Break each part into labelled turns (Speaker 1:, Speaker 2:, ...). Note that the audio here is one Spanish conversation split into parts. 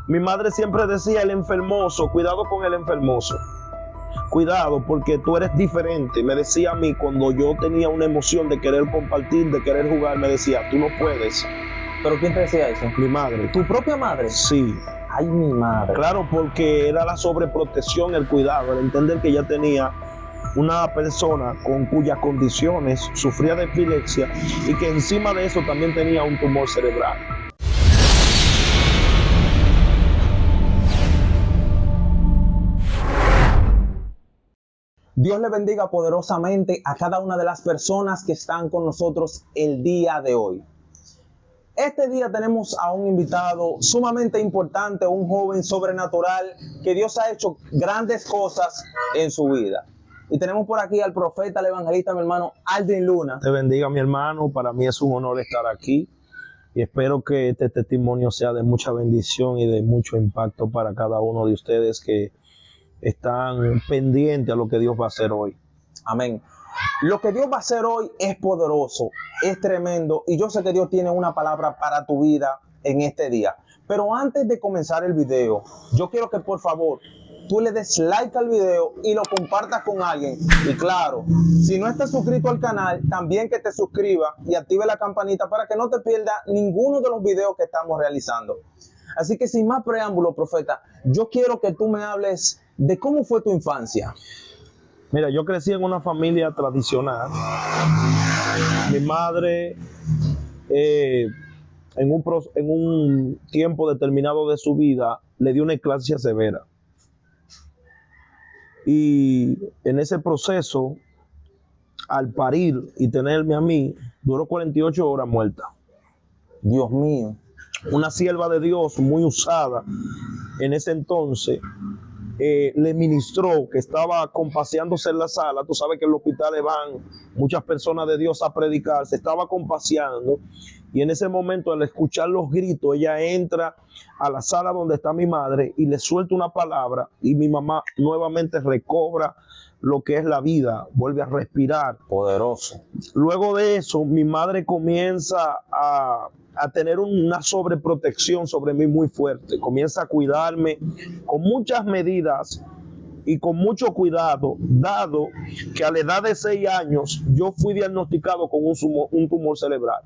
Speaker 1: Mi madre siempre decía, el enfermoso, cuidado con el enfermoso. Cuidado porque tú eres diferente. Me decía a mí cuando yo tenía una emoción de querer compartir, de querer jugar, me decía, tú no puedes.
Speaker 2: ¿Pero quién te decía eso?
Speaker 1: Mi madre.
Speaker 2: ¿Tu propia madre?
Speaker 1: Sí.
Speaker 2: Ay, mi madre.
Speaker 1: Claro, porque era la sobreprotección, el cuidado, el entender que ya tenía una persona con cuyas condiciones sufría de epilepsia y que encima de eso también tenía un tumor cerebral.
Speaker 2: Dios le bendiga poderosamente a cada una de las personas que están con nosotros el día de hoy. Este día tenemos a un invitado sumamente importante, un joven sobrenatural que Dios ha hecho grandes cosas en su vida. Y tenemos por aquí al profeta, al evangelista, mi hermano Aldrin Luna.
Speaker 1: Te bendiga, mi hermano. Para mí es un honor estar aquí y espero que este testimonio sea de mucha bendición y de mucho impacto para cada uno de ustedes que están pendientes a lo que Dios va a hacer hoy.
Speaker 2: Amén. Lo que Dios va a hacer hoy es poderoso, es tremendo y yo sé que Dios tiene una palabra para tu vida en este día. Pero antes de comenzar el video, yo quiero que por favor tú le des like al video y lo compartas con alguien. Y claro, si no estás suscrito al canal, también que te suscribas y active la campanita para que no te pierdas ninguno de los videos que estamos realizando. Así que sin más preámbulo, profeta, yo quiero que tú me hables de cómo fue tu infancia.
Speaker 1: Mira, yo crecí en una familia tradicional. Mi madre, en un tiempo determinado de su vida, le dio una eclampsia severa. Y en ese proceso, al parir y tenerme a mí, duró 48 horas muerta.
Speaker 2: Dios mío.
Speaker 1: Una sierva de Dios muy usada en ese entonces, le ministró, que estaba compaseándose en la sala. Tú sabes que en los hospitales van muchas personas de Dios a predicar. Se estaba compaseando y en ese momento, al escuchar los gritos, ella entra a la sala donde está mi madre y le suelta una palabra y mi mamá nuevamente recobra lo que es la vida, vuelve a respirar.
Speaker 2: Poderoso.
Speaker 1: Luego de eso, mi madre comienza a tener una sobreprotección sobre mí muy fuerte. Comienza a cuidarme con muchas medidas y con mucho cuidado, dado que a la edad de 6 años yo fui diagnosticado con un tumor cerebral.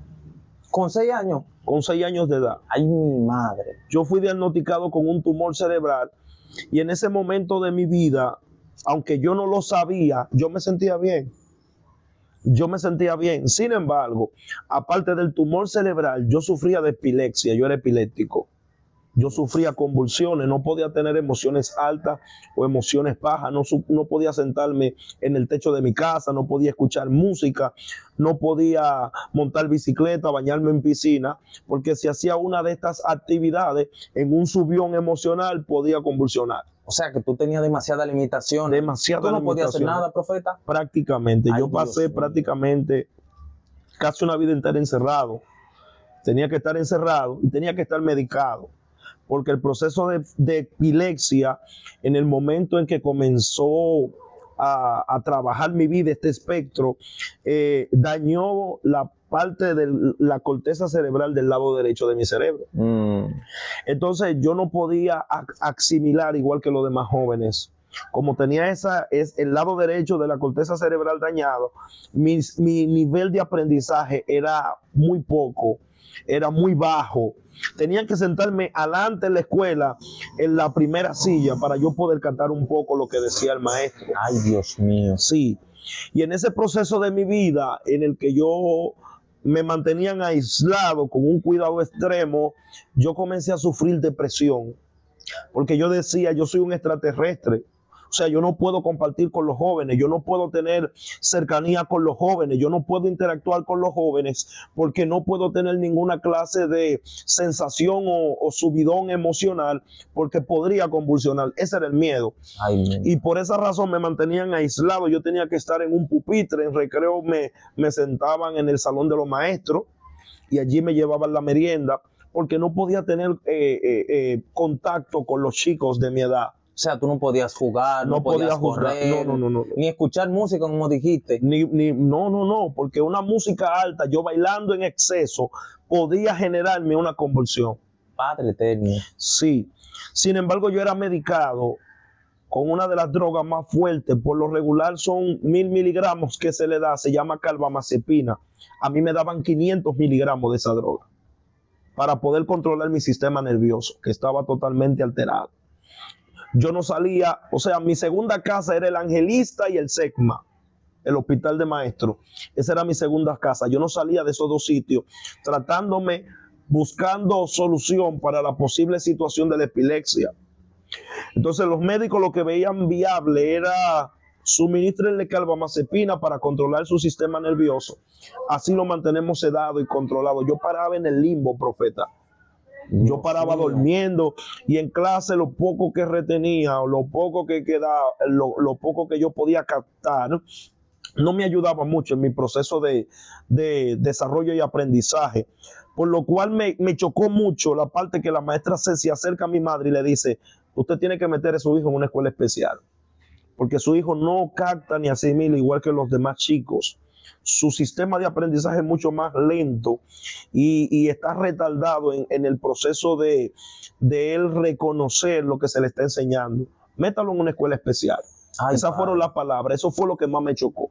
Speaker 2: ¿Con 6 años?
Speaker 1: Con 6 años de edad.
Speaker 2: Ay, mi madre.
Speaker 1: Yo fui diagnosticado con un tumor cerebral y en ese momento de mi vida, aunque yo no lo sabía, yo me sentía bien. Yo me sentía bien. Sin embargo, aparte del tumor cerebral, yo sufría de epilepsia, yo era epiléptico. Yo sufría convulsiones, no podía tener emociones altas o emociones bajas, no podía sentarme en el techo de mi casa, no podía escuchar música, no podía montar bicicleta, bañarme en piscina, porque si hacía una de estas actividades en un subión emocional podía convulsionar.
Speaker 2: O sea, que tú tenías demasiadas limitaciones.
Speaker 1: Demasiadas
Speaker 2: ¿Tú no podías hacer
Speaker 1: limitaciones.
Speaker 2: nada, profeta?
Speaker 1: Prácticamente.
Speaker 2: Ay,
Speaker 1: yo pasé
Speaker 2: Dios
Speaker 1: prácticamente casi una vida entera encerrado. Tenía que estar encerrado y tenía que estar medicado. Porque el proceso de epilepsia, en el momento en que comenzó a trabajar mi vida, este espectro, dañó la parte de la corteza cerebral del lado derecho de mi cerebro. Entonces yo no podía asimilar igual que los demás jóvenes. Como tenía el lado derecho de la corteza cerebral dañado, mi nivel de aprendizaje era muy poco, era muy bajo. Tenían que sentarme adelante en la escuela, en la primera silla, para yo poder cantar un poco lo que decía el maestro.
Speaker 2: Ay, Dios mío.
Speaker 1: Sí. Y en ese proceso de mi vida, en el que yo me mantenían aislado con un cuidado extremo, yo comencé a sufrir depresión. Porque yo decía, yo soy un extraterrestre. O sea, yo no puedo compartir con los jóvenes, yo no puedo tener cercanía con los jóvenes, yo no puedo interactuar con los jóvenes porque no puedo tener ninguna clase de sensación o subidón emocional porque podría convulsionar. Ese era el miedo.
Speaker 2: Ay,
Speaker 1: y por esa razón me mantenían aislado. Yo tenía que estar en un pupitre, en recreo me sentaban en el salón de los maestros y allí me llevaban la merienda porque no podía tener contacto con los chicos de mi edad.
Speaker 2: O sea, tú no podías jugar, no podías correr,
Speaker 1: no.
Speaker 2: ni escuchar música, como dijiste.
Speaker 1: No, porque una música alta, yo bailando en exceso, podía generarme una convulsión.
Speaker 2: Padre eterno.
Speaker 1: Sí, Sin embargo, yo era medicado con una de las drogas más fuertes. Por lo regular son 1000 miligramos que se le da, se llama carbamazepina. A mí me daban 500 miligramos de esa droga para poder controlar mi sistema nervioso, que estaba totalmente alterado. Yo no salía, o sea, mi segunda casa era el Angelista y el SECMA, el Hospital de Maestros. Esa era mi segunda casa. Yo no salía de esos dos sitios, buscando solución para la posible situación de la epilepsia. Entonces los médicos lo que veían viable era suministrenle carbamazepina para controlar su sistema nervioso. Así lo mantenemos sedado y controlado. Yo paraba en el limbo, profeta. Yo paraba durmiendo y en clase lo poco que retenía o lo poco que quedaba, lo poco que yo podía captar, no me ayudaba mucho en mi proceso de desarrollo y aprendizaje. Por lo cual me chocó mucho la parte que la maestra se acerca a mi madre y le dice: usted tiene que meter a su hijo en una escuela especial, porque su hijo no capta ni asimila igual que los demás chicos. Su sistema de aprendizaje es mucho más lento y está retardado en el proceso de él reconocer lo que se le está enseñando. Métalo en una escuela especial. Esas fueron las palabras. Eso fue lo que más me chocó.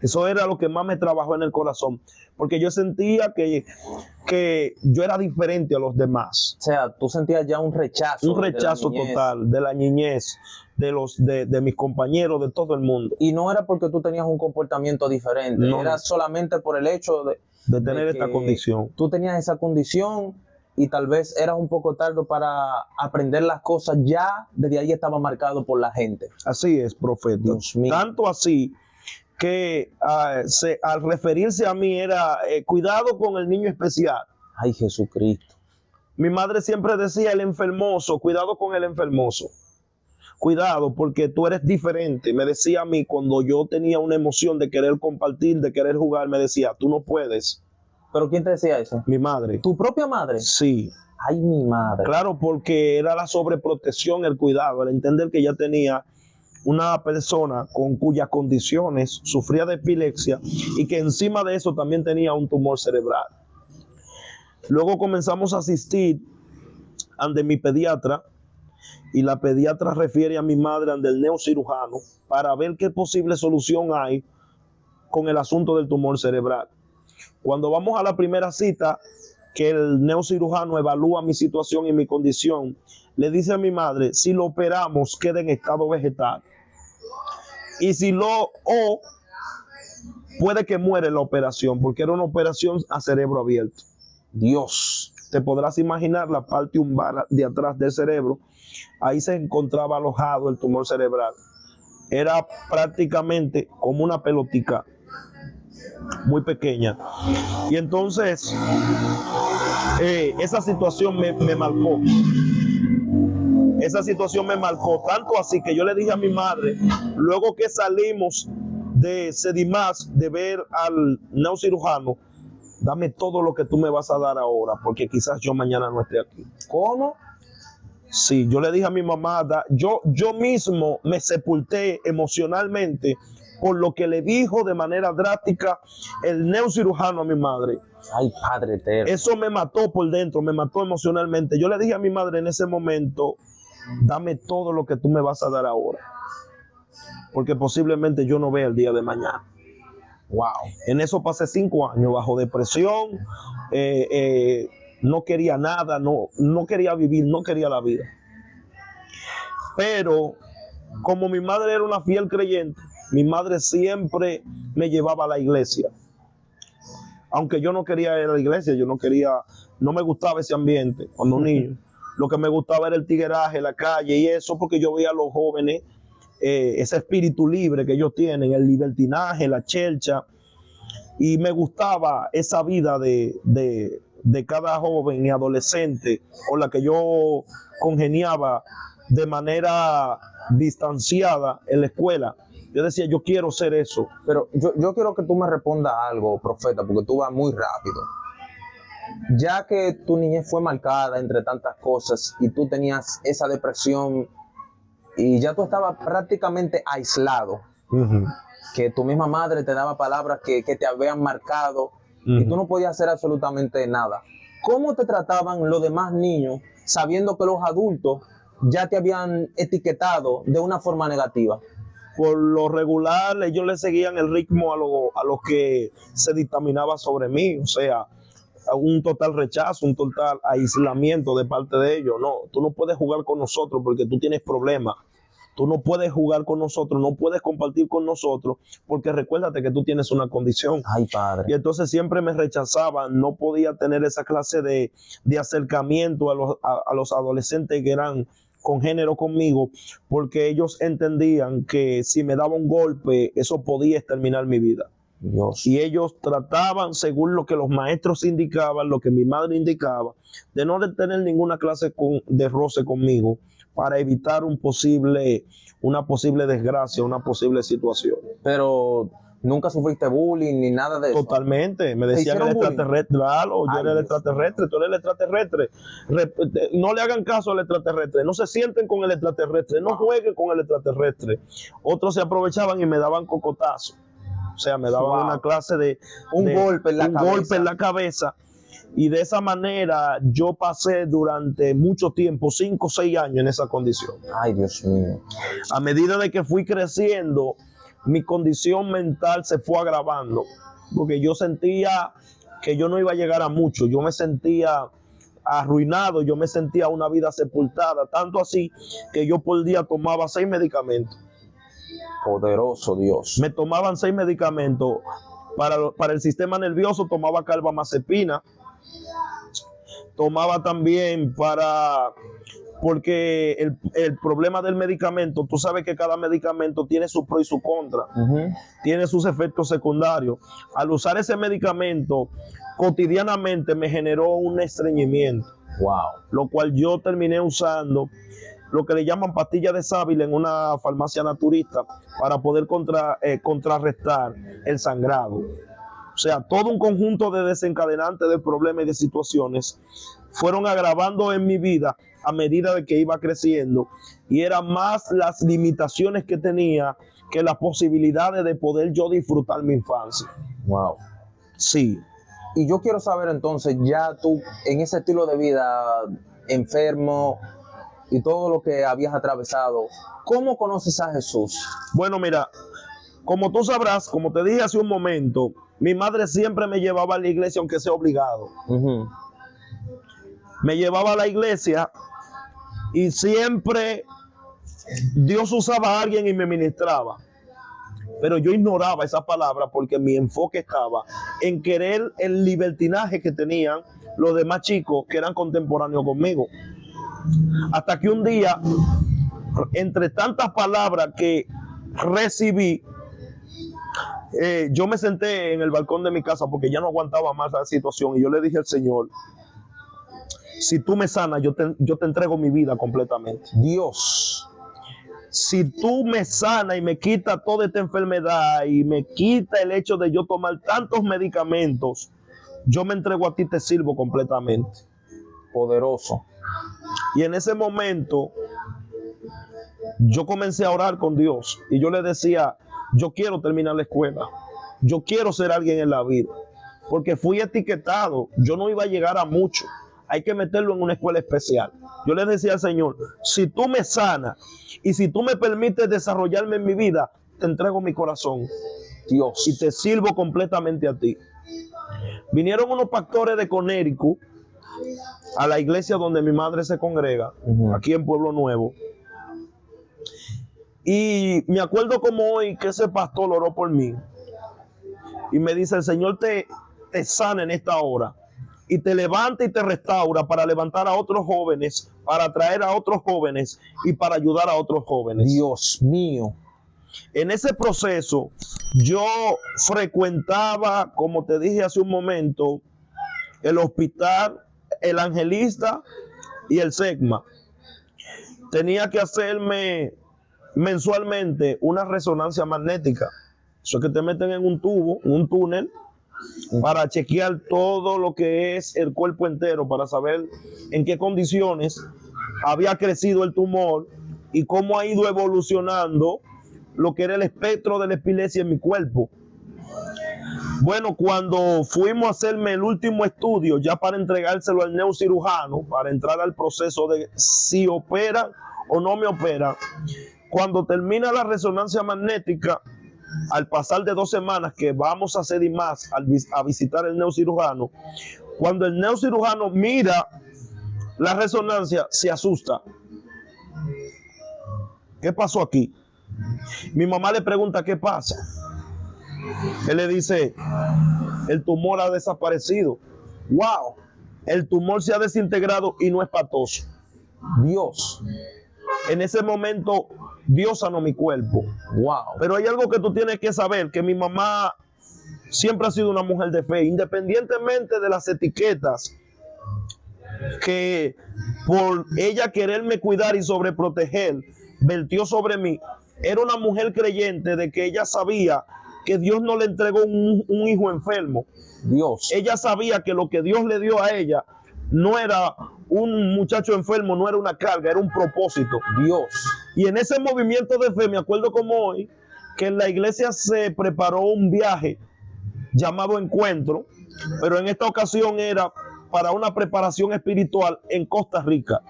Speaker 1: Eso era lo que más me trabajó en el corazón, porque yo sentía que yo era diferente a los demás.
Speaker 2: O sea, tú sentías ya un rechazo.
Speaker 1: Un rechazo total de la niñez, de mis compañeros, de todo el mundo.
Speaker 2: Y no era porque tú tenías un comportamiento diferente, no, era solamente por el hecho
Speaker 1: de tener esta condición.
Speaker 2: Tú tenías esa condición y tal vez eras un poco tarde para aprender las cosas. Ya desde ahí estaba marcado por la gente.
Speaker 1: Así es, profeta.
Speaker 2: Dios mío.
Speaker 1: Tanto así que al referirse a mí era cuidado con el niño especial.
Speaker 2: Ay, Jesucristo.
Speaker 1: Mi madre siempre decía: el enfermoso, cuidado con el enfermoso. Cuidado porque tú eres diferente. Me decía a mí cuando yo tenía una emoción de querer compartir, de querer jugar, me decía: tú no puedes.
Speaker 2: ¿Pero quién te decía eso?
Speaker 1: Mi madre.
Speaker 2: ¿Tu propia madre?
Speaker 1: Sí.
Speaker 2: Ay, mi madre.
Speaker 1: Claro, porque era la sobreprotección, el cuidado, el entender que ya tenía una persona con cuyas condiciones sufría de epilepsia y que encima de eso también tenía un tumor cerebral. Luego comenzamos a asistir ante mi pediatra y la pediatra refiere a mi madre ante el neurocirujano para ver qué posible solución hay con el asunto del tumor cerebral. Cuando vamos a la primera cita, que el neurocirujano evalúa mi situación y mi condición, le dice a mi madre: si lo operamos, queda en estado vegetal. Y si puede que muere la operación, porque era una operación a cerebro abierto.
Speaker 2: Dios,
Speaker 1: te podrás imaginar la parte umbral de atrás del cerebro. Ahí se encontraba alojado el tumor cerebral. Era prácticamente como una pelotica muy pequeña. Y entonces esa situación me marcó. Esa situación me marcó tanto así que yo le dije a mi madre, luego que salimos de Sedimás, de ver al neurocirujano: dame todo lo que tú me vas a dar ahora, porque quizás yo mañana no esté aquí.
Speaker 2: ¿Cómo?
Speaker 1: Sí, yo le dije a mi mamá, yo mismo me sepulté emocionalmente por lo que le dijo de manera drástica el neurocirujano a mi madre.
Speaker 2: Ay, Padre eterno.
Speaker 1: Eso me mató por dentro, me mató emocionalmente. Yo le dije a mi madre en ese momento: dame todo lo que tú me vas a dar ahora, porque posiblemente yo no vea el día de mañana.
Speaker 2: Wow.
Speaker 1: En eso pasé 5 años bajo depresión, no quería nada, no quería vivir, no quería la vida. Pero como mi madre era una fiel creyente, mi madre siempre me llevaba a la iglesia. Aunque yo no quería ir a la iglesia, no me gustaba ese ambiente cuando niño. Lo que me gustaba era el tigueraje, la calle y eso, porque yo veía a los jóvenes, ese espíritu libre que ellos tienen, el libertinaje, la chelcha, y me gustaba esa vida de cada joven y adolescente con la que yo congeniaba de manera distanciada en la escuela. Yo decía: yo quiero ser eso.
Speaker 2: Pero yo quiero que tú me respondas algo, profeta, porque tú vas muy rápido. Ya que tu niñez fue marcada entre tantas cosas y tú tenías esa depresión y ya tú estabas prácticamente aislado, que tu misma madre te daba palabras que te habían marcado y tú no podías hacer absolutamente nada. ¿Cómo te trataban los demás niños sabiendo que los adultos ya te habían etiquetado de una forma negativa?
Speaker 1: Por lo regular, ellos le seguían el ritmo a lo que se dictaminaba sobre mí, o sea, un total rechazo, un total aislamiento de parte de ellos. No, tú no puedes jugar con nosotros porque tú tienes problemas. Tú no puedes jugar con nosotros, no puedes compartir con nosotros, porque recuérdate que tú tienes una condición.
Speaker 2: Ay, padre.
Speaker 1: Y entonces siempre me rechazaban, no podía tener esa clase de acercamiento a los adolescentes que eran congénero conmigo, porque ellos entendían que si me daba un golpe, eso podía exterminar mi vida.
Speaker 2: Dios.
Speaker 1: Y ellos trataban, según lo que los maestros indicaban, lo que mi madre indicaba, de no tener ninguna clase de roce conmigo para evitar una posible desgracia, una posible situación.
Speaker 2: Pero nunca sufriste bullying ni nada de eso.
Speaker 1: Totalmente, me decían el extraterrestre, claro, yo era el extraterrestre, tú eres el extraterrestre. No le hagan caso al extraterrestre, no se sienten con el extraterrestre, no jueguen con el extraterrestre. Otros se aprovechaban y me daban cocotazo. O sea, me daban una clase de
Speaker 2: golpe en la
Speaker 1: cabeza. Y de esa manera yo pasé durante mucho tiempo, 5 o 6 años en esa condición.
Speaker 2: Ay, Dios mío.
Speaker 1: A medida de que fui creciendo, mi condición mental se fue agravando, porque yo sentía que yo no iba a llegar a mucho. Yo me sentía arruinado, yo me sentía una vida sepultada, tanto así que yo por día tomaba 6 medicamentos.
Speaker 2: Poderoso Dios.
Speaker 1: Me tomaban 6 medicamentos para el sistema nervioso, tomaba carbamazepina, tomaba también porque el problema del medicamento, tú sabes que cada medicamento tiene su pro y su contra, tiene sus efectos secundarios. Al usar ese medicamento cotidianamente me generó un estreñimiento, lo cual yo terminé usando lo que le llaman pastillas de sábila en una farmacia naturista para poder contrarrestar el sangrado. O sea, todo un conjunto de desencadenantes de problemas y de situaciones fueron agravando en mi vida a medida de que iba creciendo, y eran más las limitaciones que tenía que las posibilidades de poder yo disfrutar mi infancia.
Speaker 2: Wow.
Speaker 1: Sí.
Speaker 2: Y yo quiero saber entonces, ya tú en ese estilo de vida enfermo y todo lo que habías atravesado, ¿cómo conoces a Jesús?
Speaker 1: Bueno, mira, como tú sabrás, como te dije hace un momento, mi madre siempre me llevaba a la iglesia aunque sea obligado. Me llevaba a la iglesia y siempre Dios usaba a alguien y me ministraba. Pero yo ignoraba esa palabra porque mi enfoque estaba en querer el libertinaje que tenían los demás chicos que eran contemporáneos conmigo. Hasta que un día, entre tantas palabras que recibí, yo me senté en el balcón de mi casa porque ya no aguantaba más la situación, y yo le dije al Señor: si tú me sanas, yo te entrego mi vida completamente.
Speaker 2: Dios,
Speaker 1: si tú me sanas y me quitas toda esta enfermedad y me quita el hecho de yo tomar tantos medicamentos, yo me entrego a ti, te sirvo completamente.
Speaker 2: Poderoso.
Speaker 1: Y en ese momento yo comencé a orar con Dios y yo le decía: yo quiero terminar la escuela, yo quiero ser alguien en la vida, porque fui etiquetado, yo no iba a llegar a mucho, hay que meterlo en una escuela especial. Yo le decía al Señor: si tú me sanas y si tú me permites desarrollarme en mi vida, te entrego mi corazón,
Speaker 2: Dios,
Speaker 1: y te sirvo completamente a ti. Vinieron unos pastores de Connecticut a la iglesia donde mi madre se congrega, aquí en Pueblo Nuevo. Y me acuerdo como hoy que ese pastor oró por mí y me dice: el Señor te sana en esta hora y te levanta y te restaura para levantar a otros jóvenes, para atraer a otros jóvenes y para ayudar a otros jóvenes.
Speaker 2: Dios mío.
Speaker 1: En ese proceso yo frecuentaba, como te dije hace un momento, el hospital, el Angelista y el SEGMA. Tenía que hacerme mensualmente una resonancia magnética. Eso es que te meten en un tubo, en un túnel, para chequear todo lo que es el cuerpo entero, para saber en qué condiciones había crecido el tumor y cómo ha ido evolucionando lo que era el espectro de la epilepsia en mi cuerpo. Bueno, cuando fuimos a hacerme el último estudio, ya para entregárselo al neurocirujano, para entrar al proceso de si operan o no me operan, cuando termina la resonancia magnética, al pasar de 2 semanas que vamos a hacer y más a visitar el neurocirujano, cuando el neurocirujano mira la resonancia, se asusta. ¿Qué pasó aquí? Mi mamá le pregunta qué pasa. Él le dice, el tumor ha desaparecido. ¡Wow! El tumor se ha desintegrado y no es patoso. Dios. En ese momento, Dios sanó mi cuerpo. ¡Wow! Pero hay algo que tú tienes que saber, que mi mamá siempre ha sido una mujer de fe, independientemente de las etiquetas que por ella quererme cuidar y sobreproteger, vertió sobre mí. Era una mujer creyente de que ella sabía que Dios no le entregó un hijo enfermo. Dios. Ella sabía que lo que Dios le dio a ella no era un muchacho enfermo, no era una carga, era un propósito. Dios. Y en ese movimiento de fe, me acuerdo como hoy, que en la iglesia se preparó un viaje llamado Encuentro, pero en esta ocasión era para una preparación espiritual en Costa Rica.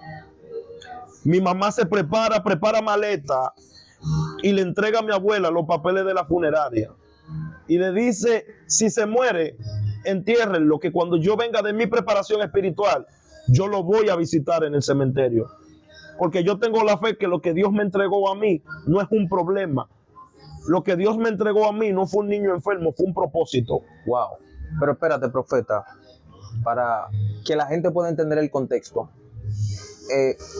Speaker 1: Mi mamá se prepara maleta y le entrega a mi abuela los papeles de la funeraria. Y le dice, si se muere, entiérrenlo, que cuando yo venga de mi preparación espiritual, yo lo voy a visitar en el cementerio. Porque yo tengo la fe que lo que Dios me entregó a mí no es un problema. Lo que Dios me entregó a mí no fue un niño enfermo, fue un propósito. Wow. Pero espérate, profeta, para que la gente pueda entender el contexto.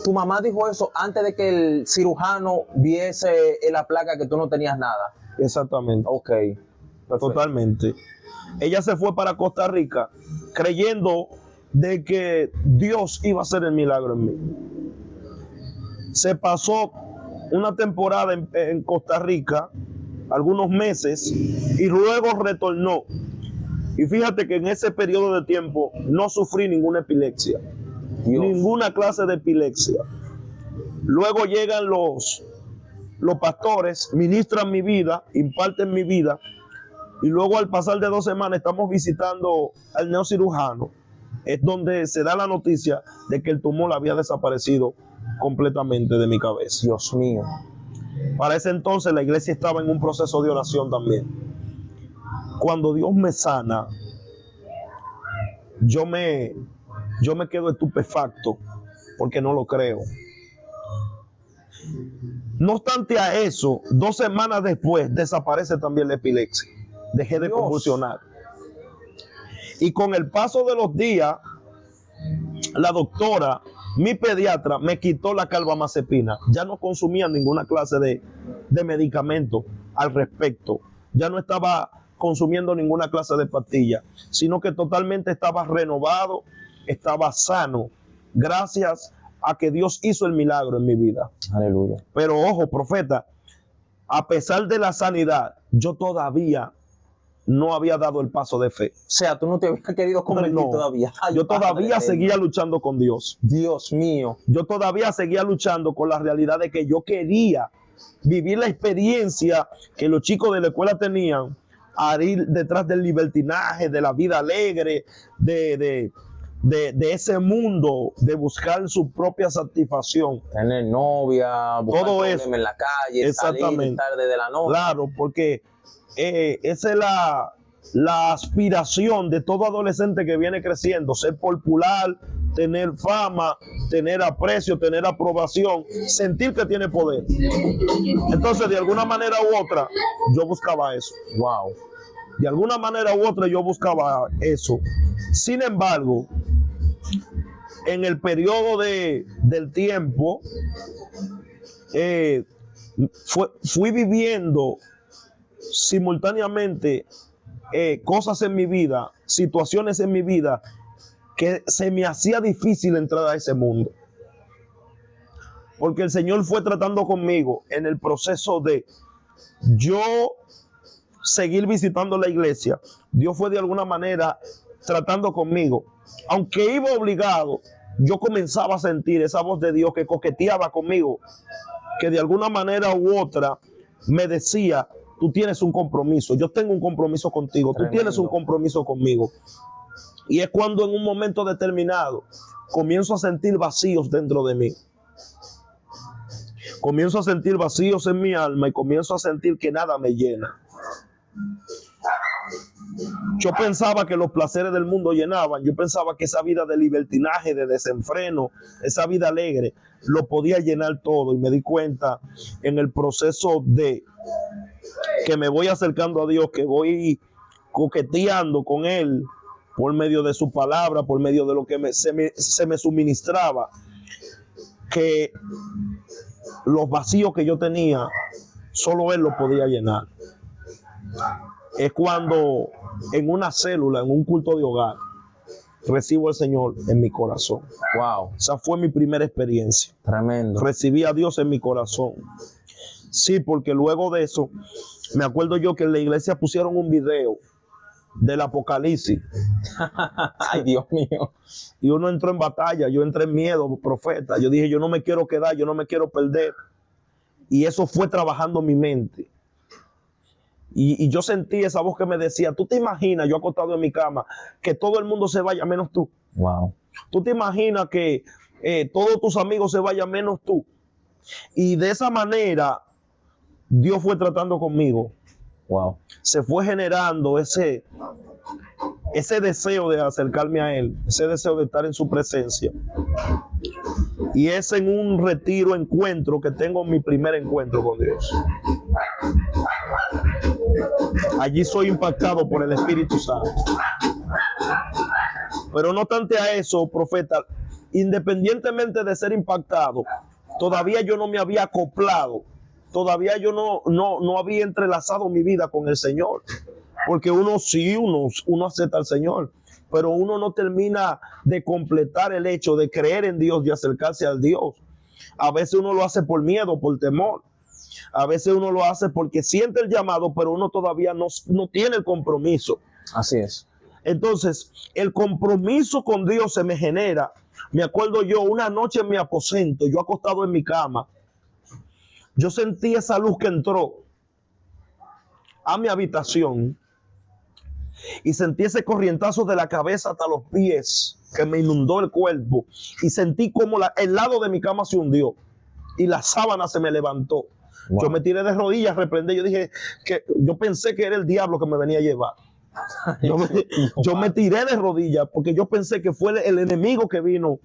Speaker 1: Tu mamá dijo eso antes de que el cirujano viese en la placa que tú no tenías nada. Exactamente. Ok. Perfecto. Totalmente. Ella se fue para Costa Rica creyendo de que Dios iba a hacer el milagro en mí. Se pasó una temporada en Costa Rica, algunos meses, y luego retornó. Y fíjate que en ese periodo de tiempo no sufrí ninguna epilepsia. Dios. Ninguna clase de epilepsia. Luego llegan los pastores, ministran mi vida, imparten mi vida, y luego al pasar de 2 semanas estamos visitando al neurocirujano. Es donde se da la noticia de que el tumor había desaparecido completamente de mi cabeza. Dios mío. Para ese entonces la iglesia estaba en un proceso de oración también. Cuando Dios me sana, yo me quedo estupefacto porque no lo creo. No obstante a eso, 2 semanas después desaparece también la epilepsia. Dejé de convulsionar. Y con el paso de los días, la doctora, mi pediatra, me quitó la carbamazepina. Ya no consumía ninguna clase de medicamento al respecto. Ya no estaba consumiendo ninguna clase de pastilla, sino que totalmente estaba renovado, estaba sano, gracias a que Dios hizo el milagro en mi vida. Aleluya. Pero ojo, profeta, a pesar de la sanidad, yo todavía no había dado el paso de fe. O sea, tú no te habías querido convertir todavía. Ay, yo todavía seguía luchando con Dios. Dios mío. Yo todavía seguía luchando con la realidad de que yo quería vivir la experiencia que los chicos de la escuela tenían, a ir detrás del libertinaje, de la vida alegre, de ese mundo, de buscar su propia satisfacción. Tener novia, buscar todo eso en la calle, exactamente, salir tarde de la noche. Claro, porque esa es la aspiración de todo adolescente que viene creciendo, ser popular, tener fama, tener aprecio, tener aprobación, sentir que tiene poder. Entonces, de alguna manera u otra, yo buscaba eso. Wow. De alguna manera u otra, yo buscaba eso. Sin embargo, en el periodo del tiempo, fui viviendo simultáneamente cosas en mi vida, situaciones en mi vida, que se me hacía difícil entrar a ese mundo. Porque el Señor fue tratando conmigo en el proceso de yo seguir visitando la iglesia. Dios fue de alguna manera tratando conmigo. Aunque iba obligado, yo comenzaba a sentir esa voz de Dios que coqueteaba conmigo, que de alguna manera u otra me decía, tú tienes un compromiso, yo tengo un compromiso contigo, tú tienes un compromiso conmigo. Y es cuando en un momento determinado comienzo a sentir vacíos dentro de mí. Comienzo a sentir vacíos en mi alma y comienzo a sentir que nada me llena. Yo pensaba que los placeres del mundo llenaban, yo pensaba que esa vida de libertinaje, de desenfreno, esa vida alegre, lo podía llenar todo, y me di cuenta en el proceso de que me voy acercando a Dios, que voy coqueteando con Él por medio de su palabra, por medio de lo que se me suministraba, que los vacíos que yo tenía, solo Él los podía llenar. Es cuando en una célula, en un culto de hogar, recibo al Señor en mi corazón.
Speaker 2: Wow.
Speaker 1: Esa fue mi primera experiencia.
Speaker 2: Tremendo.
Speaker 1: Recibí a Dios en mi corazón. Sí, porque luego de eso, me acuerdo yo que en la iglesia pusieron un video del Apocalipsis.
Speaker 2: Ay, Dios mío.
Speaker 1: Y uno entró en batalla, yo entré en miedo, profeta. Yo dije, yo no me quiero quedar, yo no me quiero perder. Y eso fue trabajando mi mente. Y yo sentí esa voz que me decía, tú te imaginas, yo acostado en mi cama, que todo el mundo se vaya menos tú.
Speaker 2: Wow.
Speaker 1: Tú te imaginas que todos tus amigos se vayan menos tú. Y de esa manera, Dios fue tratando conmigo.
Speaker 2: Wow.
Speaker 1: Se fue generando ese deseo de acercarme a Él, ese deseo de estar en su presencia. Y es en un retiro, encuentro, que tengo mi primer encuentro con Dios. Allí soy impactado por el Espíritu Santo. Pero no obstante a eso, profeta, independientemente de ser impactado, todavía yo no me había acoplado, todavía yo no había entrelazado mi vida con el Señor. Porque uno acepta al Señor, pero uno no termina de completar el hecho de creer en Dios, de acercarse al Dios. A veces uno lo hace por miedo, por temor. A veces uno lo hace porque siente el llamado, pero uno todavía no tiene el compromiso.
Speaker 2: Así es.
Speaker 1: Entonces, el compromiso con Dios se me genera. Me acuerdo yo, una noche en mi aposento, yo acostado en mi cama, yo sentí esa luz que entró a mi habitación y sentí ese corrientazo de la cabeza hasta los pies que me inundó el cuerpo, y sentí como el lado de mi cama se hundió y la sábana se me levantó. Wow. Yo me tiré de rodillas, reprendí. Yo pensé que era el diablo que me venía a llevar. Yo me tiré de rodillas porque yo pensé que fue el enemigo que vino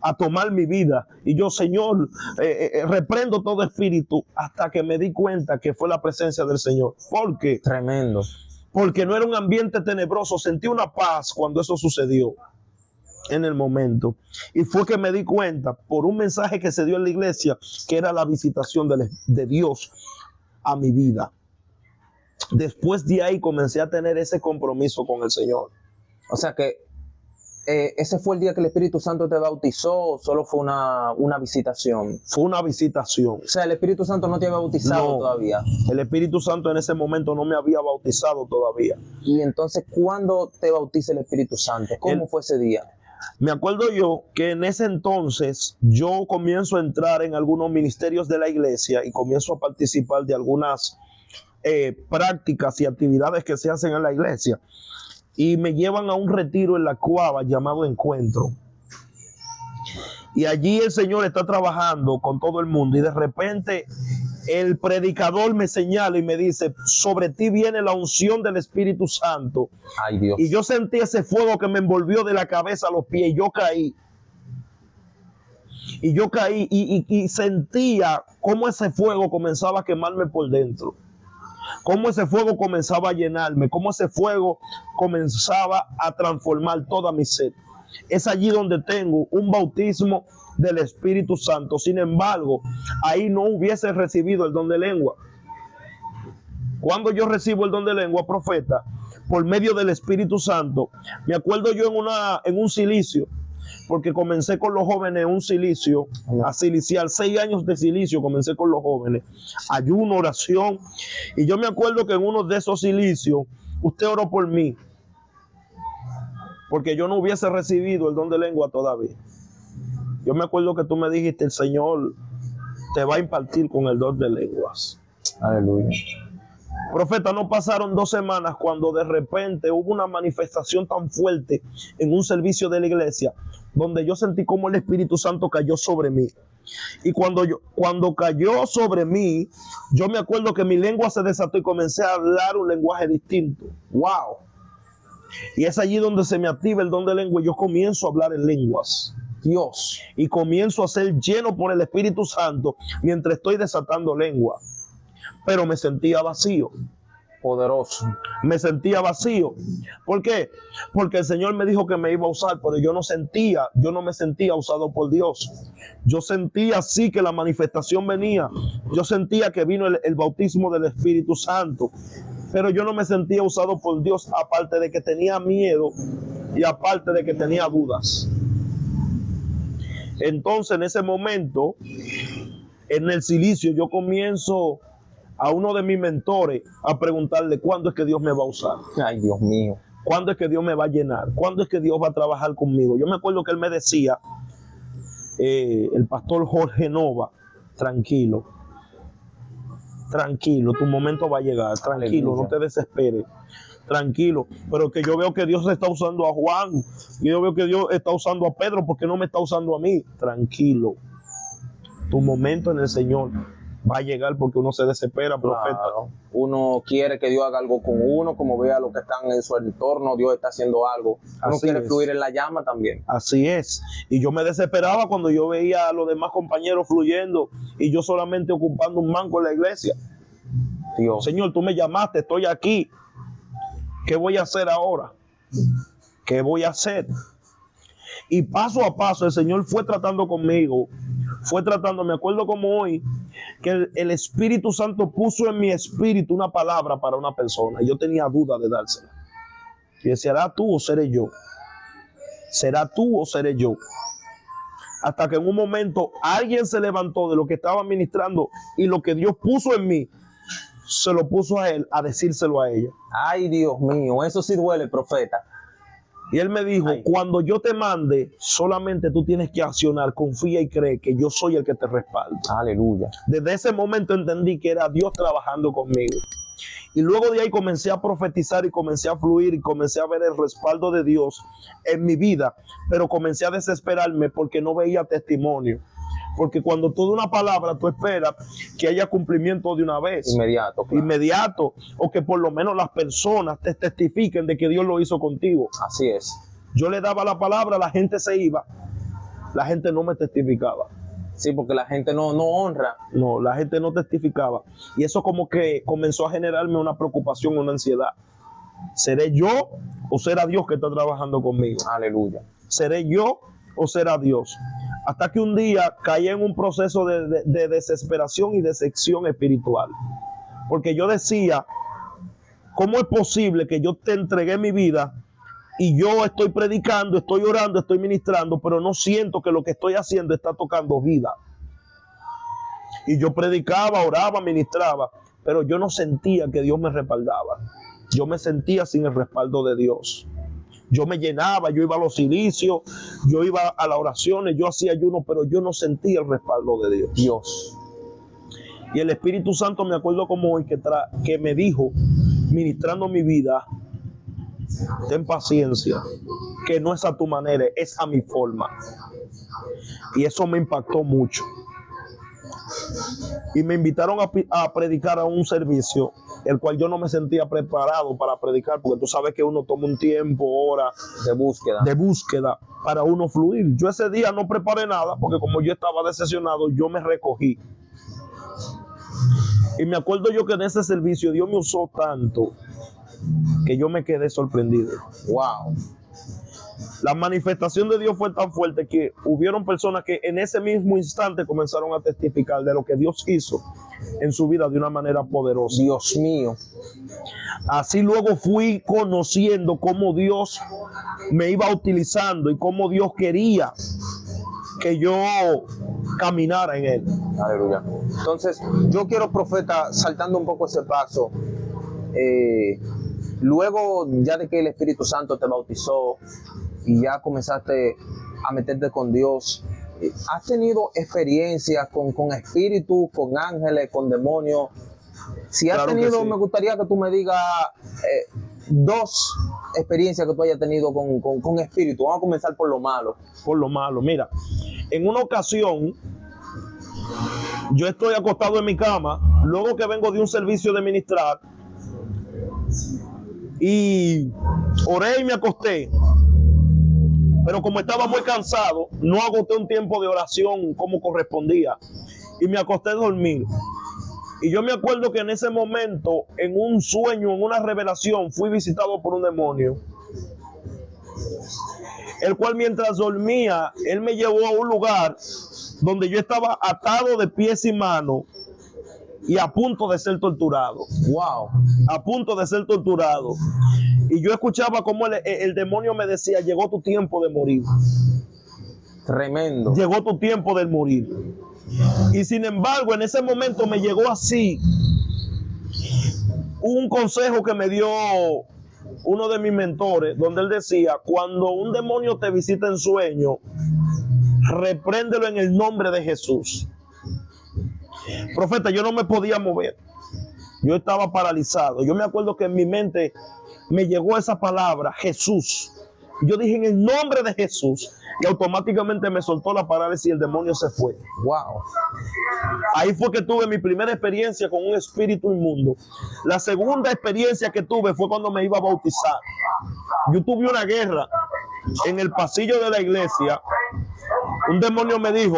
Speaker 1: a tomar mi vida. Y yo, Señor, reprendo todo espíritu, hasta que me di cuenta que fue la presencia del Señor. ¿Por qué?
Speaker 2: Tremendo. Porque
Speaker 1: no era un ambiente tenebroso. Sentí una paz cuando eso sucedió en el momento. Y fue que me di cuenta por un mensaje que se dio en la iglesia, que era la visitación de Dios a mi vida. Después de ahí comencé a tener ese compromiso con el Señor.
Speaker 2: O sea que ese fue el día que el Espíritu Santo te bautizó, ¿o solo fue una visitación?
Speaker 1: Fue una visitación.
Speaker 2: O sea, el Espíritu Santo no te había bautizado todavía.
Speaker 1: El Espíritu Santo en ese momento no me había bautizado todavía.
Speaker 2: Y entonces, ¿cuándo te bautiza el Espíritu Santo? ¿Cómo fue ese día?
Speaker 1: Me acuerdo yo que en ese entonces yo comienzo a entrar en algunos ministerios de la iglesia y comienzo a participar de algunas prácticas y actividades que se hacen en la iglesia, y me llevan a un retiro en la Cuava llamado Encuentro, y allí el Señor está trabajando con todo el mundo, y de repente el predicador me señala y me dice: sobre ti viene la unción del Espíritu Santo.
Speaker 2: Ay, Dios.
Speaker 1: Y yo sentí ese fuego que me envolvió de la cabeza a los pies, y yo caí. Y sentía cómo ese fuego comenzaba a quemarme por dentro, cómo ese fuego comenzaba a llenarme, cómo ese fuego comenzaba a transformar toda mi ser. Es allí donde tengo un bautismo del Espíritu Santo. Sin embargo, ahí no hubiese recibido el don de lengua. Cuando yo recibo el don de lengua, profeta, por medio del Espíritu Santo, me acuerdo yo en un cilicio, porque comencé con los jóvenes un cilicio, a ciliciar, 6 años de cilicio comencé con los jóvenes, ayuno, oración, y yo me acuerdo que en uno de esos cilicios, usted oró por mí, porque yo no hubiese recibido el don de lengua todavía. Yo me acuerdo que tú me dijiste: el Señor te va a impartir con el don de lenguas.
Speaker 2: Aleluya.
Speaker 1: Profeta, no pasaron 2 semanas cuando de repente hubo una manifestación tan fuerte en un servicio de la iglesia, donde yo sentí como el Espíritu Santo cayó sobre mí. Y cuando cayó sobre mí, yo me acuerdo que mi lengua se desató y comencé a hablar un lenguaje distinto. ¡Wow! Y es allí donde se me activa el don de lengua y yo comienzo a hablar en lenguas. Dios. Y comienzo a ser lleno por el Espíritu Santo mientras estoy desatando lengua. Pero me sentía vacío.
Speaker 2: Poderoso.
Speaker 1: Me sentía vacío. ¿Por qué? Porque el Señor me dijo que me iba a usar, pero yo no me sentía usado por Dios. Yo sentía así que la manifestación venía. Yo sentía que vino el bautismo del Espíritu Santo. Pero yo no me sentía usado por Dios, aparte de que tenía miedo y aparte de que tenía dudas. Entonces, en ese momento, en el silicio, yo comienzo a uno de mis mentores a preguntarle cuándo es que Dios me va a usar.
Speaker 2: Ay, Dios mío.
Speaker 1: ¿Cuándo es que Dios me va a llenar? ¿Cuándo es que Dios va a trabajar conmigo? Yo me acuerdo que él me decía, el pastor Jorge Nova, tranquilo, tu momento va a llegar, tranquilo, no te desesperes, tranquilo. Pero que yo veo que Dios está usando a Juan, y yo veo que Dios está usando a Pedro, porque no me está usando a mí. Tranquilo, tu momento en el Señor va a llegar, porque uno se desespera, profeta.
Speaker 2: Claro. Uno quiere que Dios haga algo con uno, como vea lo que están en su entorno, Dios está haciendo algo. Uno quiere fluir en la llama también.
Speaker 1: Así es. Y yo me desesperaba cuando yo veía a los demás compañeros fluyendo y yo solamente ocupando un banco en la iglesia.
Speaker 2: Dios.
Speaker 1: Señor, tú me llamaste, estoy aquí. ¿Qué voy a hacer ahora? ¿Qué voy a hacer? Y paso a paso el Señor fue tratando conmigo. Me acuerdo como hoy, que el Espíritu Santo puso en mi espíritu una palabra para una persona. Y yo tenía duda de dársela. Y decía, ¿será tú o seré yo? ¿Será tú o seré yo? Hasta que en un momento alguien se levantó de lo que estaba ministrando y lo que Dios puso en mí, se lo puso a él, a decírselo a ella.
Speaker 2: Ay, Dios mío, eso sí duele, profeta.
Speaker 1: Y él me dijo, cuando yo te mande, solamente tú tienes que accionar, confía y cree que yo soy el que te respalda.
Speaker 2: Aleluya.
Speaker 1: Desde ese momento entendí que era Dios trabajando conmigo. Y luego de ahí comencé a profetizar y comencé a fluir y comencé a ver el respaldo de Dios en mi vida. Pero comencé a desesperarme porque no veía testimonio. Porque cuando tú das una palabra, tú esperas que haya cumplimiento de una vez.
Speaker 2: Inmediato. Claro.
Speaker 1: Inmediato. O que por lo menos las personas te testifiquen de que Dios lo hizo contigo.
Speaker 2: Así es.
Speaker 1: Yo le daba la palabra, la gente se iba. La gente no me testificaba.
Speaker 2: Sí, porque la gente no honra.
Speaker 1: No, la gente no testificaba. Y eso como que comenzó a generarme una preocupación, una ansiedad. ¿Seré yo o será Dios que está trabajando conmigo?
Speaker 2: Aleluya.
Speaker 1: ¿Seré yo o será Dios? Hasta que un día caí en un proceso de desesperación y decepción espiritual. Porque yo decía, ¿cómo es posible que yo te entregué mi vida y yo estoy predicando, estoy orando, estoy ministrando, pero no siento que lo que estoy haciendo está tocando vida? Y yo predicaba, oraba, ministraba, pero yo no sentía que Dios me respaldaba. Yo me sentía sin el respaldo de Dios. Yo me llenaba, yo iba a los silicios, yo iba a las oraciones, yo hacía ayuno, pero yo no sentía el respaldo de Dios. Y el Espíritu Santo, me acuerdo como hoy, que me dijo, ministrando mi vida, ten paciencia, que no es a tu manera, es a mi forma. Y eso me impactó mucho. Y me invitaron a predicar a un servicio, el cual yo no me sentía preparado para predicar, porque tú sabes que uno toma un tiempo, hora de búsqueda para uno fluir. Yo ese día no preparé nada, porque como yo estaba decepcionado, yo me recogí. Y me acuerdo yo que en ese servicio Dios me usó tanto que yo me quedé sorprendido.
Speaker 2: Wow.
Speaker 1: La manifestación de Dios fue tan fuerte que hubieron personas que en ese mismo instante comenzaron a testificar de lo que Dios hizo en su vida de una manera poderosa.
Speaker 2: Dios mío.
Speaker 1: Así luego fui conociendo cómo Dios me iba utilizando y cómo Dios quería que yo caminara en él.
Speaker 2: Aleluya. Entonces, yo quiero, profeta, saltando un poco ese paso, luego ya de que el Espíritu Santo te bautizó y ya comenzaste a meterte con Dios, ¿has tenido experiencias con espíritus, con ángeles, con demonios? Si has
Speaker 1: Claro que
Speaker 2: tenido,
Speaker 1: sí.
Speaker 2: me gustaría que tú me digas 2 experiencias que tú hayas tenido con espíritu. Vamos a comenzar por lo malo.
Speaker 1: Por lo malo. Mira, en una ocasión, yo estoy acostado en mi cama, luego que vengo de un servicio de ministrar, y oré y me acosté. Pero como estaba muy cansado, no agoté un tiempo de oración como correspondía. Y me acosté a dormir. Y yo me acuerdo que en ese momento, en un sueño, en una revelación, fui visitado por un demonio. El cual mientras dormía, él me llevó a un lugar donde yo estaba atado de pies y manos y a punto de ser torturado.
Speaker 2: Wow.
Speaker 1: A punto de ser torturado. Y yo escuchaba como el demonio me decía, llegó tu tiempo de morir.
Speaker 2: Tremendo.
Speaker 1: Llegó tu tiempo de morir. Y sin embargo, en ese momento me llegó así un consejo que me dio uno de mis mentores, donde él decía, cuando un demonio te visita en sueño, repréndelo en el nombre de Jesús. Profeta, yo no me podía mover. Yo estaba paralizado. Yo me acuerdo que en mi mente me llegó esa palabra, Jesús. Yo dije en el nombre de Jesús y automáticamente me soltó la parálisis y el demonio se fue.
Speaker 2: Wow.
Speaker 1: Ahí fue que tuve mi primera experiencia con un espíritu inmundo. La segunda experiencia que tuve fue cuando me iba a bautizar. Yo tuve una guerra en el pasillo de la iglesia. Un demonio me dijo,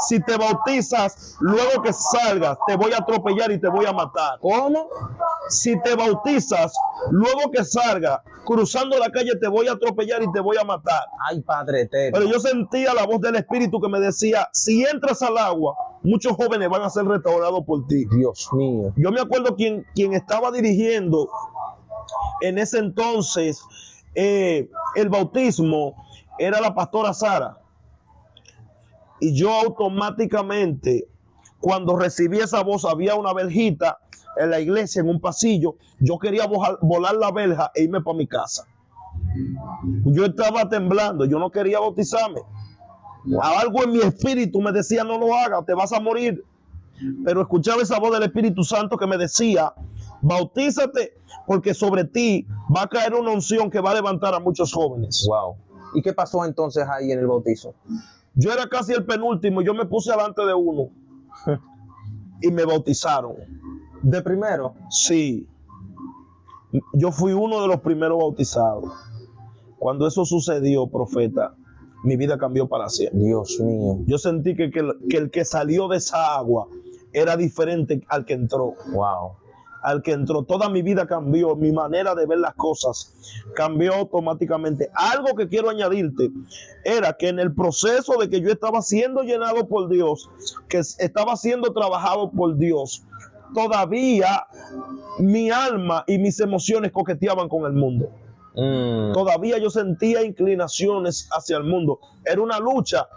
Speaker 1: si te bautizas, luego que salgas, te voy a atropellar y te voy a matar.
Speaker 2: ¿Cómo?
Speaker 1: Si te bautizas, luego que salgas, cruzando la calle, te voy a atropellar y te voy a matar.
Speaker 2: Ay, Padre eterno.
Speaker 1: Pero yo sentía la voz del Espíritu que me decía, si entras al agua, muchos jóvenes van a ser restaurados por ti.
Speaker 2: Dios mío.
Speaker 1: Yo me acuerdo quien estaba dirigiendo en ese entonces el bautismo era la pastora Sara. Y yo automáticamente, cuando recibí esa voz, había una verjita en la iglesia, en un pasillo. Yo quería volar la verja e irme para mi casa. Yo estaba temblando, yo no quería bautizarme. Algo en mi espíritu me decía, no lo hagas, te vas a morir. Pero escuchaba esa voz del Espíritu Santo que me decía, bautízate, porque sobre ti va a caer una unción que va a levantar a muchos jóvenes.
Speaker 2: Wow. ¿Y qué pasó entonces ahí en el bautizo?
Speaker 1: Yo era casi el penúltimo, yo me puse delante de uno y me bautizaron.
Speaker 2: ¿De primero?
Speaker 1: Sí, yo fui uno de los primeros bautizados. Cuando eso sucedió, profeta, mi vida cambió para siempre.
Speaker 2: Dios mío.
Speaker 1: Yo sentí que el que salió de esa agua era diferente al que entró.
Speaker 2: Wow.
Speaker 1: Al que entró, toda mi vida cambió, mi manera de ver las cosas cambió automáticamente. Algo que quiero añadirte era que en el proceso de que yo estaba siendo llenado por Dios, que estaba siendo trabajado por Dios, todavía mi alma y mis emociones coqueteaban con el mundo. Todavía yo sentía inclinaciones hacia el mundo. Era una lucha.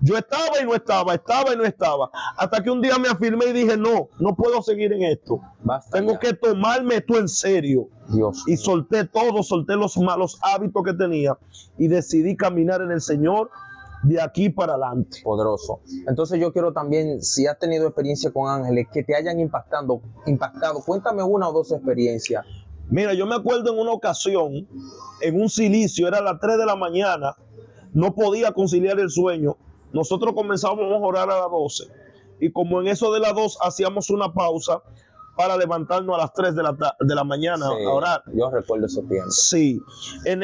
Speaker 1: Yo estaba y no estaba, hasta que un día me afirmé y dije, no puedo seguir en esto.
Speaker 2: Basta
Speaker 1: Tengo
Speaker 2: ya.
Speaker 1: que tomarme esto en serio.
Speaker 2: Dios.
Speaker 1: Y solté todo, solté los malos hábitos que tenía y decidí caminar en el Señor de aquí para adelante.
Speaker 2: Poderoso. Entonces yo quiero también, si has tenido experiencia con ángeles que te hayan impactado, cuéntame 1 o 2 experiencias.
Speaker 1: Mira, yo me acuerdo en una ocasión, en un silicio, era a las 3 de la mañana, no podía conciliar el sueño. Nosotros comenzábamos a orar a las 12 y como en eso de las 2 hacíamos una pausa para levantarnos a las 3 de la mañana
Speaker 2: Sí,
Speaker 1: a orar.
Speaker 2: Yo recuerdo esos tiempos.
Speaker 1: Sí, en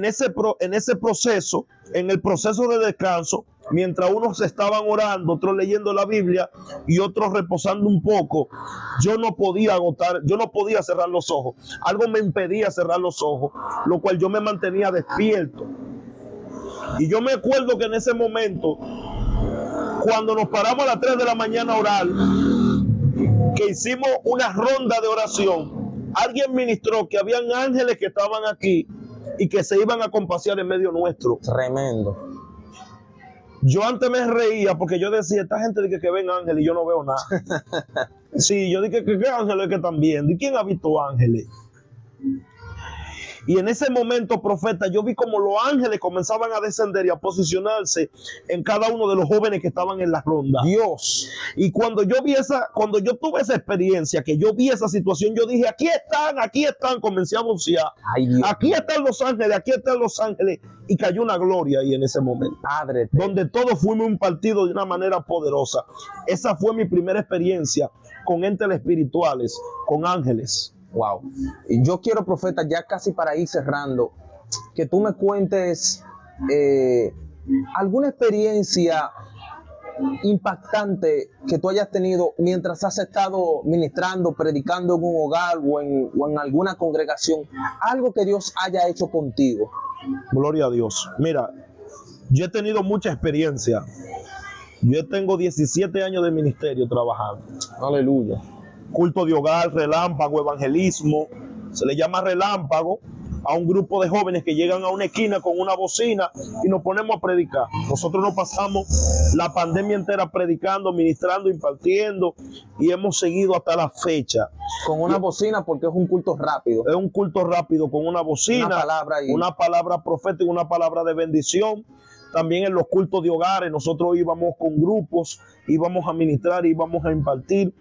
Speaker 1: ese proceso, en el proceso de descanso, mientras unos estaban orando, otros leyendo la Biblia y otros reposando un poco, yo no podía cerrar los ojos. Algo me impedía cerrar los ojos, lo cual yo me mantenía despierto. Y yo me acuerdo que en ese momento, cuando nos paramos a las 3 de la mañana a orar, que hicimos una ronda de oración, alguien ministró que habían ángeles que estaban aquí y que se iban a compasear en medio nuestro.
Speaker 2: Tremendo.
Speaker 1: Yo antes me reía porque yo decía, esta gente dice que ven ángeles y yo no veo nada. Sí, yo dije que qué ángeles que están viendo. ¿Y quién ha visto ángeles? Y en ese momento, profeta, yo vi como los ángeles comenzaban a descender y a posicionarse en cada uno de los jóvenes que estaban en la ronda.
Speaker 2: Dios.
Speaker 1: Y cuando yo tuve esa experiencia, que yo vi esa situación, yo dije, aquí están, comencé a vocear.
Speaker 2: Ay, Dios.
Speaker 1: Aquí están los ángeles, y cayó una gloria ahí en ese momento.
Speaker 2: Padre.
Speaker 1: Donde todos fuimos un partido de una manera poderosa. Esa fue mi primera experiencia con entes espirituales, con ángeles.
Speaker 2: Wow. Y yo quiero, profeta, ya casi para ir cerrando, que tú me cuentes alguna experiencia impactante que tú hayas tenido mientras has estado ministrando, predicando en un hogar o en alguna congregación, algo que Dios haya hecho contigo.
Speaker 1: Gloria a Dios. Mira, yo he tenido mucha experiencia. Yo tengo 17 años de ministerio trabajando.
Speaker 2: Aleluya.
Speaker 1: Culto de hogar, relámpago, evangelismo. Se le llama relámpago a un grupo de jóvenes que llegan a una esquina con una bocina y nos ponemos a predicar. Nosotros nos pasamos la pandemia entera predicando, ministrando, impartiendo, y hemos seguido hasta la fecha.
Speaker 2: Con una bocina, porque es un culto rápido.
Speaker 1: Es un culto rápido con una bocina, una palabra profética, una palabra de bendición. También en los cultos de hogares nosotros íbamos con grupos, íbamos a ministrar, íbamos a impartir,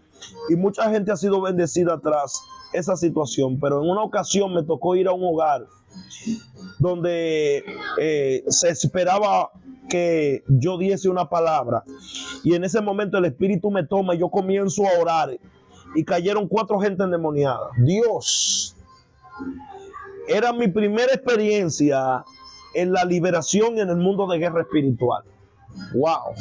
Speaker 1: y mucha gente ha sido bendecida tras esa situación. Pero en una ocasión me tocó ir a un hogar donde se esperaba que yo diese una palabra, y en ese momento el Espíritu me toma y yo comienzo a orar, y cayeron 4 gente endemoniadas.
Speaker 2: Dios.
Speaker 1: Era mi primera experiencia en la liberación en el mundo de guerra espiritual.
Speaker 2: Wow.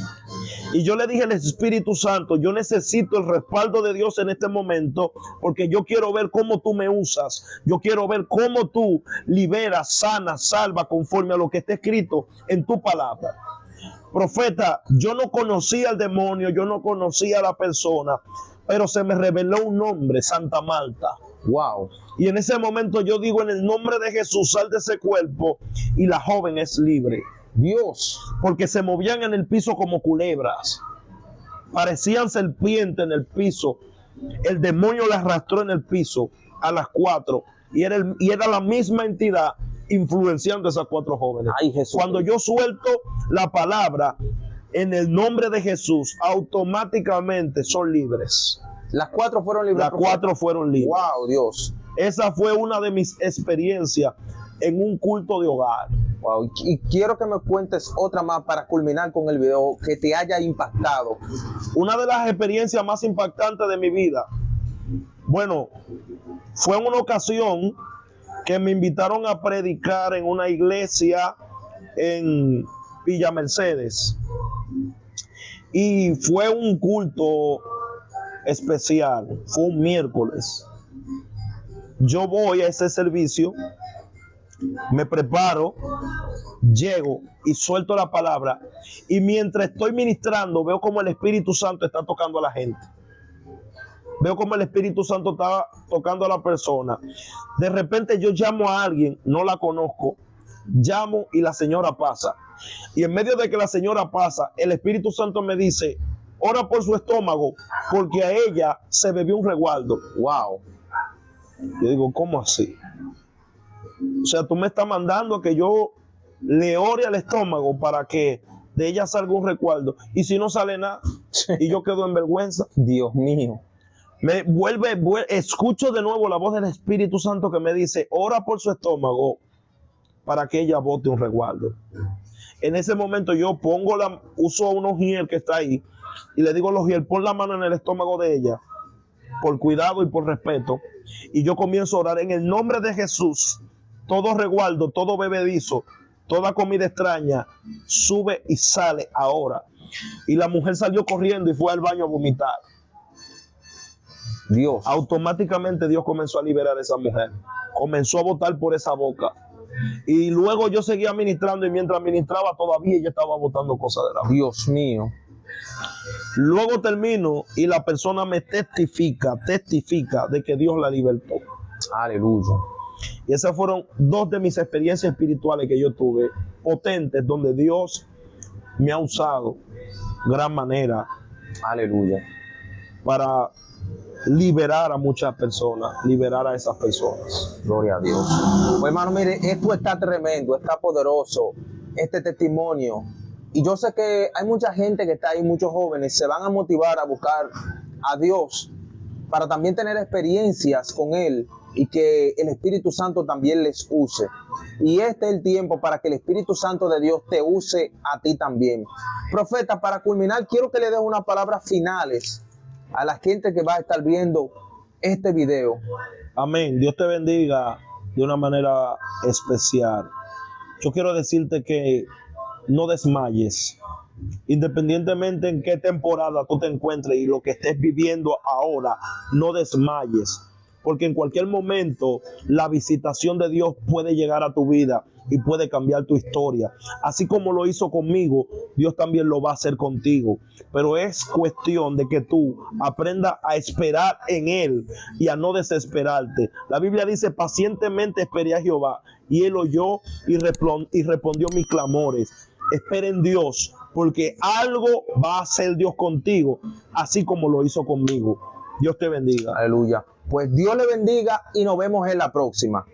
Speaker 1: Y yo le dije al Espíritu Santo, yo necesito el respaldo de Dios en este momento, porque yo quiero ver cómo tú me usas. Yo quiero ver cómo tú liberas, sanas, salvas, conforme a lo que está escrito en tu palabra. Profeta, yo no conocía al demonio, yo no conocía a la persona, pero se me reveló un nombre, Santa Marta.
Speaker 2: Wow.
Speaker 1: Y en ese momento yo digo, en el nombre de Jesús, sal de ese cuerpo, y la joven es libre.
Speaker 2: Dios.
Speaker 1: Porque se movían en el piso como culebras, parecían serpientes en el piso. El demonio la arrastró en el piso a las 4, y era la misma entidad influenciando a esas 4 jóvenes.
Speaker 2: Ay, Jesús.
Speaker 1: Cuando yo suelto la palabra en el nombre de Jesús, automáticamente son libres.
Speaker 2: Las 4 fueron libres.
Speaker 1: Las 4 fueron libres.
Speaker 2: Wow, Dios.
Speaker 1: Esa fue una de mis experiencias en un culto de hogar.
Speaker 2: Wow. Y quiero que me cuentes otra más para culminar con el video que te haya impactado.
Speaker 1: Una de las experiencias más impactantes de mi vida, bueno, fue en una ocasión que me invitaron a predicar en una iglesia en Villa Mercedes, y fue un culto especial. Fue un miércoles. Yo voy a ese servicio, me preparo, llego y suelto la palabra, y mientras estoy ministrando veo como el Espíritu Santo está tocando a la gente. Veo como el Espíritu Santo está tocando a la persona. De repente yo llamo a alguien, no la conozco, llamo y la señora pasa. Y en medio de que la señora pasa, el Espíritu Santo me dice, ora por su estómago, porque a ella se bebió un resguardo.
Speaker 2: Wow.
Speaker 1: Yo digo, ¿cómo así? O sea, tú me estás mandando a que yo le ore al estómago para que de ella salga un resguardo. Y si no sale nada, y yo quedo en vergüenza.
Speaker 2: Dios mío.
Speaker 1: Me escucho de nuevo la voz del Espíritu Santo que me dice, ora por su estómago para que ella bote un resguardo. En ese momento yo uso un ojiel que está ahí, y le digo al ojiel, pon la mano en el estómago de ella, por cuidado y por respeto, y yo comienzo a orar en el nombre de Jesús. Todo resguardo, todo bebedizo, toda comida extraña, sube y sale ahora. Y la mujer salió corriendo y fue al baño a vomitar.
Speaker 2: Dios.
Speaker 1: Automáticamente Dios comenzó a liberar a esa mujer. Comenzó a botar por esa boca. Y luego yo seguía ministrando, y mientras ministraba todavía ella estaba botando cosas de la boca.
Speaker 2: Dios mío.
Speaker 1: Luego termino y la persona me testifica de que Dios la libertó.
Speaker 2: Aleluya.
Speaker 1: Y esas fueron 2 de mis experiencias espirituales que yo tuve, potentes, donde Dios me ha usado gran manera.
Speaker 2: Aleluya.
Speaker 1: Para liberar a muchas personas, liberar a esas personas.
Speaker 2: Gloria a Dios. Pues hermano, mire, esto está tremendo, está poderoso, este testimonio. Y yo sé que hay mucha gente que está ahí, muchos jóvenes, se van a motivar a buscar a Dios para también tener experiencias con Él y que el Espíritu Santo también les use. Y este es el tiempo para que el Espíritu Santo de Dios te use a ti también. Profeta, para culminar, quiero que le des unas palabras finales a la gente que va a estar viendo este video.
Speaker 1: Amén. Dios te bendiga de una manera especial. Yo quiero decirte que no desmayes. Independientemente en qué temporada tú te encuentres y lo que estés viviendo ahora, no desmayes. Porque en cualquier momento la visitación de Dios puede llegar a tu vida y puede cambiar tu historia. Así como lo hizo conmigo, Dios también lo va a hacer contigo. Pero es cuestión de que tú aprendas a esperar en Él y a no desesperarte. La Biblia dice, pacientemente esperé a Jehová y Él oyó y respondió mis clamores. Espera en Dios, porque algo va a hacer Dios contigo, así como lo hizo conmigo. Dios te bendiga.
Speaker 2: Aleluya. Pues Dios le bendiga y nos vemos en la próxima.